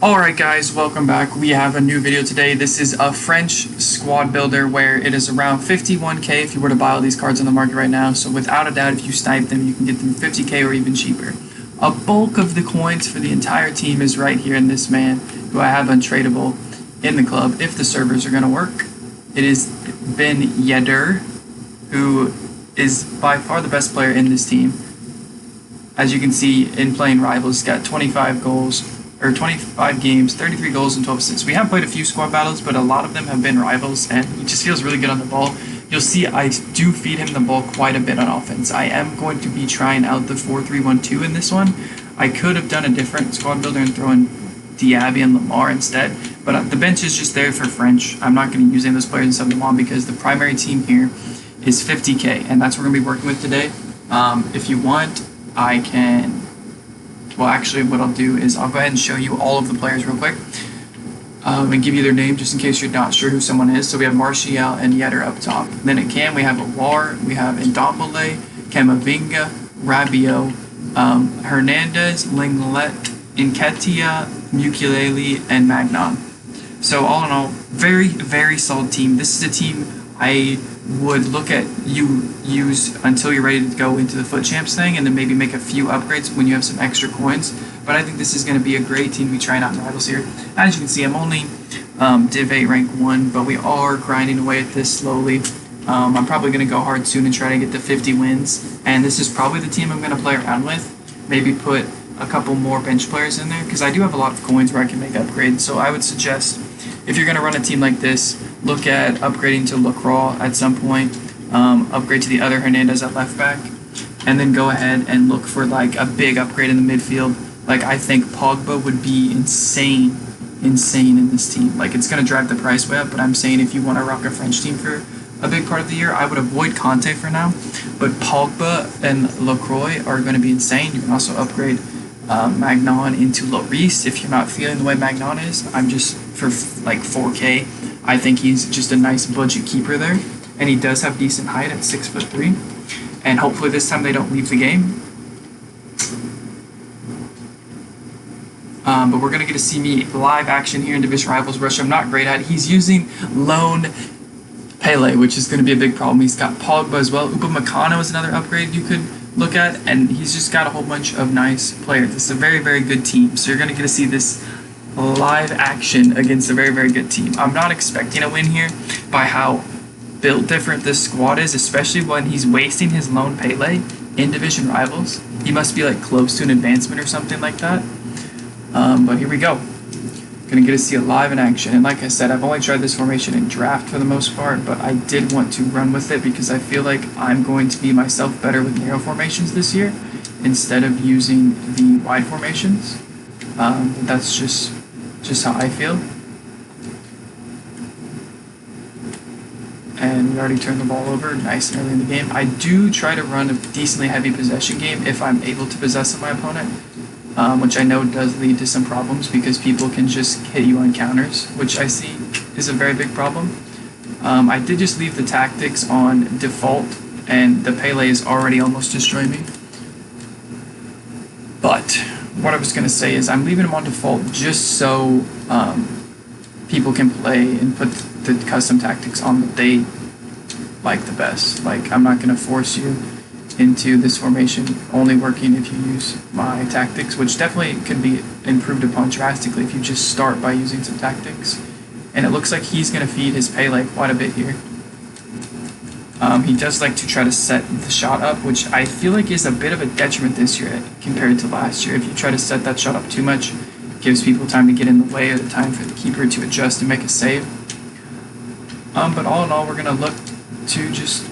Alright guys, welcome back. We have a new video today. This is a French squad builder where it is around 51k if you were to buy all these cards on the market right now. So without a doubt, if you snipe them, you can get them 50k or even cheaper. A bulk of the coins for the entire team is right here in this man, who I have untradeable in the club if the servers are going to work. It is Ben Yedder, who is by far the best player in this team. As you can see, in playing Rivals, he's got 25 goals. Or 25 games, 33 goals and 12 assists. We have played a few squad battles, but a lot of them have been Rivals, and he just feels really good on the ball. You'll see I do feed him the ball quite a bit on offense. I am going to be trying out the 4-3-1-2 in this one. I could have done a different squad builder and thrown Diaby and Lamar instead, but the bench is just there for French. I'm not going to use any of those players and sub them on because the primary team here is 50k, and that's what we're going to be working with today. If you want, I can... Well, actually, what I'll do is I'll go ahead and show you all of the players real quick and give you their name just in case you're not sure who someone is. So we have Martial and Yedder up top. Then at Cam, we have Aouar, we have Ndombele, Camavinga, Rabiot, Hernandez, Linglet, Nketiah, Mukiele, and Magnon. So all in all, very, very solid team. This is a team I would look at use until you're ready to go into the Foot Champs thing, and then maybe make a few upgrades when you have some extra coins. But I think this is going to be a great team to be trying out in Rivals here. As you can see, I'm only Div 8 rank 1, but we are grinding away at this slowly. I'm probably going to go hard soon and try to get to 50 wins, and this is probably the team I'm going to play around with. Maybe put a couple more bench players in there, because I do have a lot of coins where I can make upgrades. So I would suggest, if you're going to run a team like this, look at upgrading to Lacroix at some point, upgrade to the other Hernandez at left back, and then go ahead and look for like a big upgrade in the midfield. Like I think Pogba would be insane in this team. Like it's going to drive the price way up, but I'm saying if you want to rock a French team for a big part of the year, I would avoid Conte for now, but Pogba and Lacroix are going to be insane. You can also upgrade Magnon into Lloris if you're not feeling the way Magnon is. I'm just for like 4k. I think he's just a nice budget keeper there, and he does have decent height at 6'3", and hopefully this time they don't leave the game. But we're gonna get to see me live action here in Division Rivals, which I'm not great at. He's using lone Pele, which is gonna be a big problem. He's got Pogba as well. Upamecano is another upgrade you could look at, and he's just got a whole bunch of nice players. It's a very, very good team. So you're gonna get to see this live action against a very, very good team. I'm not expecting a win here by how built different this squad is, especially when he's wasting his lone Pele in Division Rivals. He must be like close to an advancement or something like that. But here we go. Gonna get to see it live in action. And like I said, I've only tried this formation in draft for the most part, but I did want to run with it because I feel like I'm going to be myself better with narrow formations this year instead of using the wide formations. That's just how I feel. And we already turned the ball over nice and early in the game. I do try to run a decently heavy possession game if I'm able to possess my opponent, which I know does lead to some problems because people can just hit you on counters, which I see is a very big problem. I did just leave the tactics on default, and the Pele is already almost destroying me. But what I was going to say is I'm leaving them on default just so people can play and put the custom tactics on that they like the best. Like I'm not going to force you into this formation only working if you use my tactics, which definitely can be improved upon drastically if you just start by using some tactics. And it looks like he's going to feed his Pele quite a bit here. He does like to try to set the shot up, which I feel like is a bit of a detriment this year compared to last year. If you try to set that shot up too much, it gives people time to get in the way or the time for the keeper to adjust and make a save. But all in all, we're going to look to just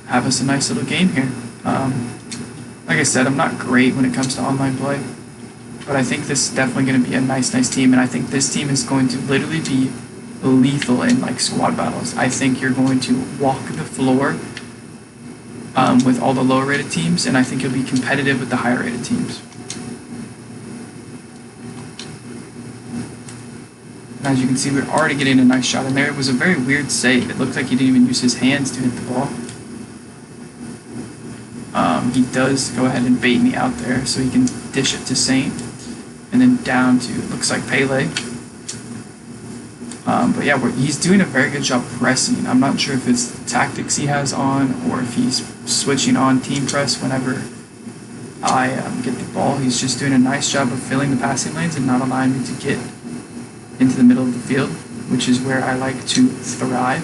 have us a nice little game here. Like I said, I'm not great when it comes to online play, but I think this is definitely going to be a nice team, and I think this team is going to literally be lethal in like squad battles. I think you're going to walk the floor with all the lower rated teams, and I think you'll be competitive with the higher rated teams. And as you can see, we're already getting a nice shot in there. It was a very weird save. It looked like he didn't even use his hands to hit the ball. He does go ahead and bait me out there so he can dish it to Saint. and then down to, it looks like Pele. But yeah, he's doing a very good job pressing. I'm not sure if it's the tactics he has on or if he's switching on team press whenever I get the ball. He's just doing a nice job of filling the passing lanes and not allowing me to get into the middle of the field, which is where I like to thrive.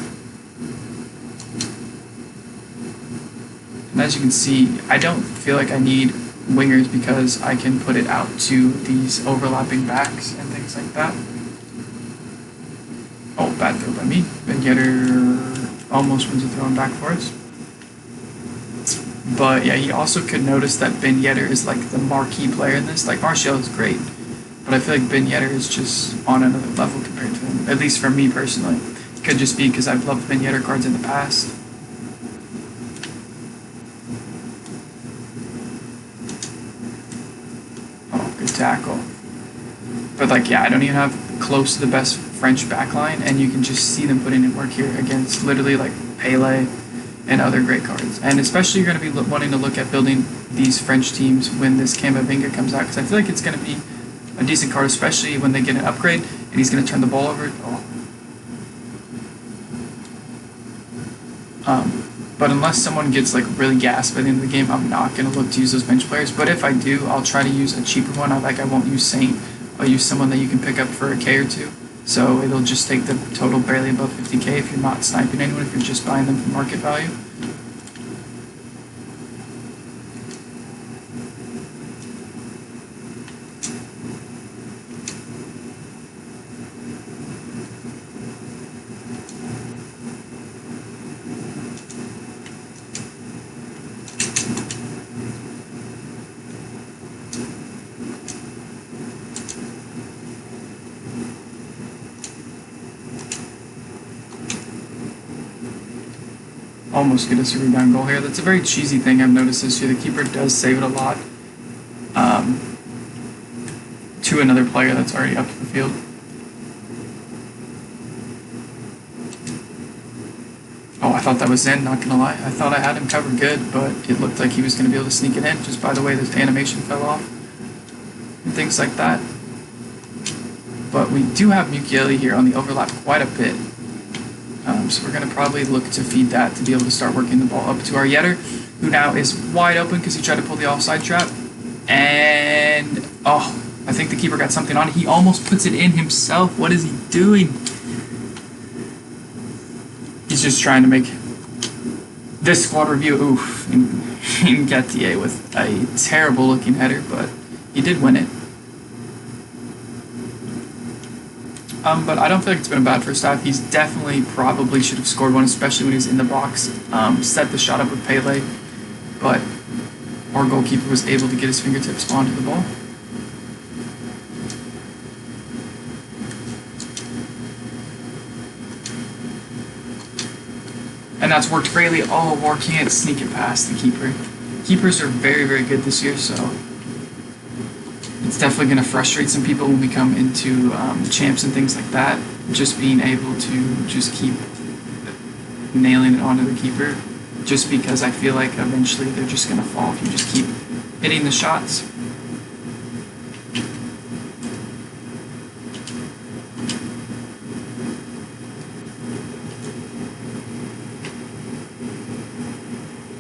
And as you can see, I don't feel like I need wingers because I can put it out to these overlapping backs and things like that. Oh, bad throw by me. Ben Yedder almost wins a throw back for us. But yeah, you also could notice that Ben Yedder is like the marquee player in this. Like Martial is great, but I feel like Ben Yedder is just on another level compared to him. At least for me personally. It could just be because I've loved Ben Yedder cards in the past. Oh, good tackle. But like, yeah, I don't even have close to the best French backline, and you can just see them putting in work here against literally like Pele and other great cards. And especially you're going to be wanting to look at building these French teams when this Camavinga comes out, because I feel like it's going to be a decent card, especially when they get an upgrade and he's going to turn the ball over. But unless someone gets like really gassed by the end of the game, I'm not going to look to use those bench players. But if I do, I'll try to use a cheaper one. I won't use Saint. I'll use someone that you can pick up for a K or two. So it'll just take the total barely above 50K if you're not sniping anyone, if you're just buying them for market value. Almost get us a rebound goal here. That's a very cheesy thing I've noticed this year. The keeper does save it a lot to another player that's already up to the field. Oh, I thought that was in, not gonna lie. I thought I had him covered good, but it looked like he was gonna be able to sneak it in just by the way this animation fell off and things like that. But we do have Mukiele here on the overlap quite a bit. So we're going to probably look to feed that to be able to start working the ball up to our Yedder, who now is wide open because he tried to pull the offside trap. And, oh, I think the keeper got something on it. He almost puts it in himself. What is he doing? He's just trying to make this squad review. Oof. Ngatier with a terrible looking header, but he did win it. But I don't feel like it's been a bad first half. He's definitely probably should have scored one, especially when he was in the box. Set the shot up with Pele, but our goalkeeper was able to get his fingertips onto the ball. And that's worked greatly. Oh, War can't sneak it past the keeper. Keepers are very, very good this year, so it's definitely going to frustrate some people when we come into champs and things like that. Just being able to just keep nailing it onto the keeper, just because I feel like eventually they're just going to fall if you just keep hitting the shots.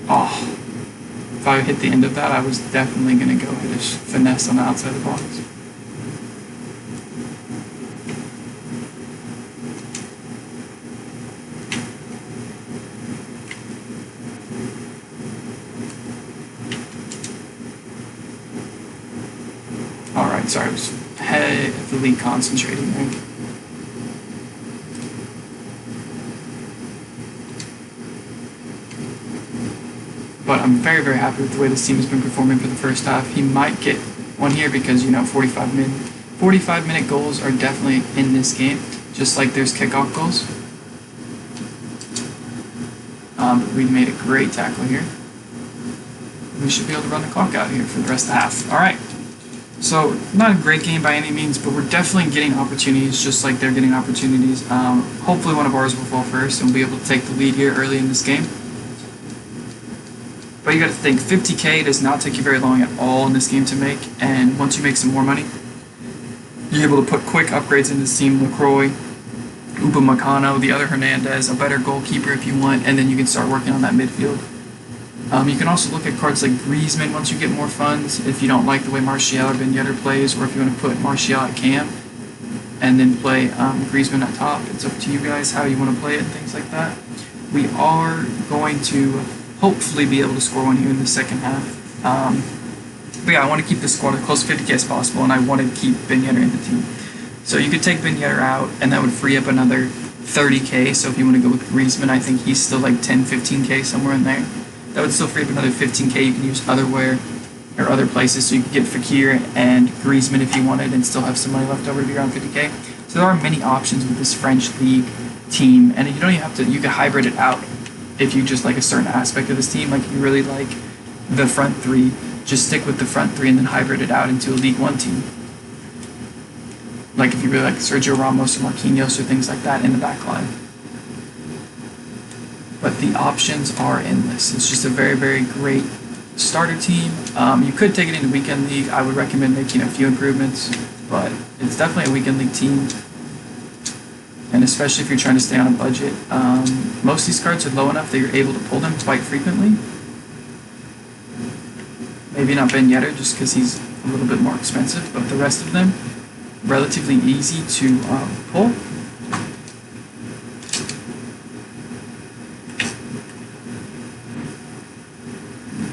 Oh. If I hit the end of that, I was definitely going to go hit a finesse on the outside of the box. Alright, sorry, I was heavily concentrating there. But I'm very, very happy with the way this team has been performing for the first half. He might get one here because, 45-minute goals are definitely in this game, just like there's kickoff goals. But we made a great tackle here. We should be able to run the clock out here for the rest of the half. All right. So not a great game by any means, but we're definitely getting opportunities just like they're getting opportunities. Hopefully one of ours will fall first and we'll be able to take the lead here early in this game. But you got to think, 50K does not take you very long at all in this game to make, and once you make some more money, You're able to put quick upgrades into this team. LaCroix, Upamecano, the other Hernandez, a better goalkeeper if you want, and then you can start working on that midfield. You can also look at cards like Griezmann once you get more funds, if you don't like the way Martial or Ben Yedder plays, or if you want to put Martial at cam and then play Griezmann at top. It's up to you guys how you want to play it and things like that. We are going to hopefully be able to score one here in the second half. But yeah, I want to keep this squad as close to 50k as possible, and I want to keep Ben Yedder in the team. So you could take Ben Yedder out, and that would free up another 30k. So if you want to go with Griezmann, I think he's still like 10, 15k, somewhere in there. That would still free up another 15k you can use other places. So you could get Fekir and Griezmann if you wanted and still have some money left over to be around 50k. So there are many options with this French league team, and you don't even have to, you could hybrid it out if you just like a certain aspect of this team. Like if you really like the front three, just stick with the front three and then hybrid it out into a League One team. Like if you really like Sergio Ramos or Marquinhos or things like that in the back line. But the options are endless. It's just a very, very great starter team. You could take it into Weekend League. I would recommend making a few improvements, but it's definitely a Weekend League team. And especially if you're trying to stay on a budget. Most of these cards are low enough that you're able to pull them quite frequently. Maybe not Ben Yedder just because he's a little bit more expensive, but the rest of them, relatively easy to pull.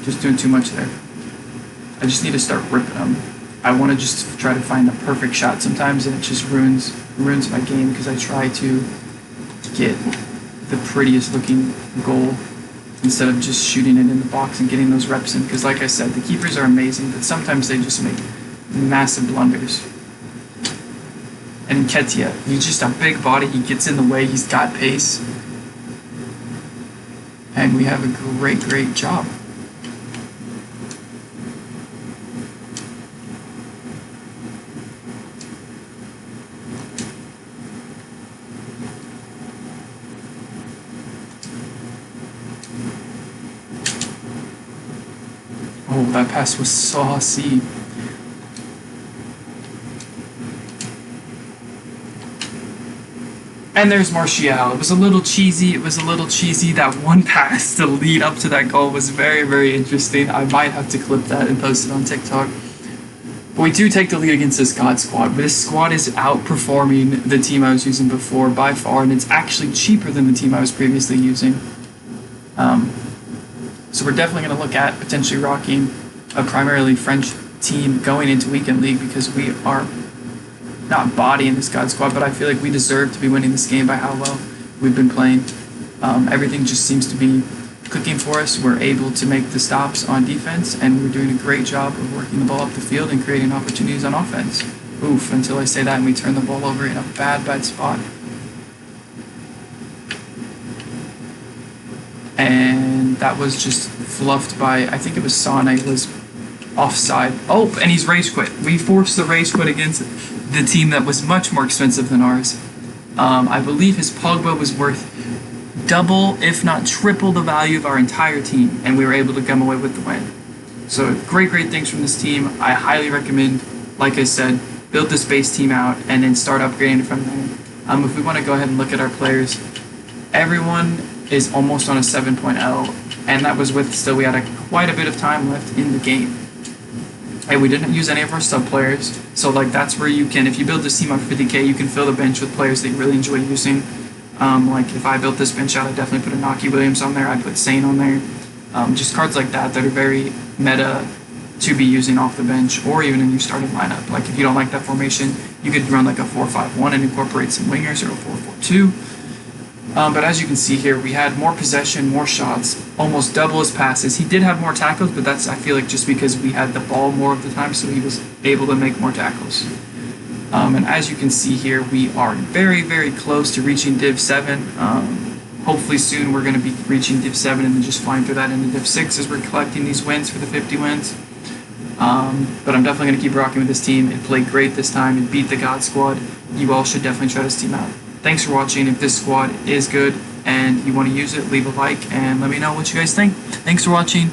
Just doing too much there. I just need to start ripping them. I want to just try to find the perfect shot sometimes, and it just ruins my game because I try to get the prettiest looking goal instead of just shooting it in the box and getting those reps in. Because like I said, the keepers are amazing, but sometimes they just make massive blunders. And Nketiah, he's just a big body. He gets in the way. He's got pace. And we have a great, great job. Oh, that pass was saucy. And there's Martial. It was a little cheesy. That one pass to lead up to that goal was very, very interesting. I might have to clip that and post it on TikTok. But we do take the lead against this God squad. This squad is outperforming the team I was using before by far, and it's actually cheaper than the team I was previously using. So we're definitely going to look at potentially rocking a primarily French team going into Weekend League because we are not bodying this God squad, but I feel like we deserve to be winning this game by how well we've been playing. Everything just seems to be clicking for us. We're able to make the stops on defense, and we're doing a great job of working the ball up the field and creating opportunities on offense. Oof, until I say that and we turn the ball over in a bad spot. And that was just fluffed by, I think it was Sane was offside. Oh, and he's rage quit. We forced the rage quit against the team that was much more expensive than ours. I believe his Pogba was worth double, if not triple, the value of our entire team, and we were able to come away with the win. So great things from this team. I highly recommend, like I said, build this base team out and then start upgrading from there. If we want to go ahead and look at our players, everyone is almost on a 7.0, and that was with still we had quite a bit of time left in the game. And we didn't use any of our sub players, so like that's where you can, if you build this team up for 50k, you can fill the bench with players that you really enjoy using. Like if I built this bench out, I'd definitely put Inaki Williams on there, I'd put Sane on there. Just cards like that are very meta to be using off the bench or even in your starting lineup. Like if you don't like that formation, you could run like a 4-5-1 and incorporate some wingers or a 4-4-2. But as you can see here, we had more possession, more shots, almost double his passes. He did have more tackles, but that's, I feel like, just because we had the ball more of the time, so he was able to make more tackles. And as you can see here, we are very close to reaching Div 7. Hopefully soon we're going to be reaching Div 7 and then just flying through that into Div 6 as we're collecting these wins for the 50 wins. But I'm definitely going to keep rocking with this team. It played great this time. It beat the God Squad. You all should definitely try this team out. Thanks for watching. If this squad is good and you want to use it, leave a like and let me know what you guys think. Thanks for watching.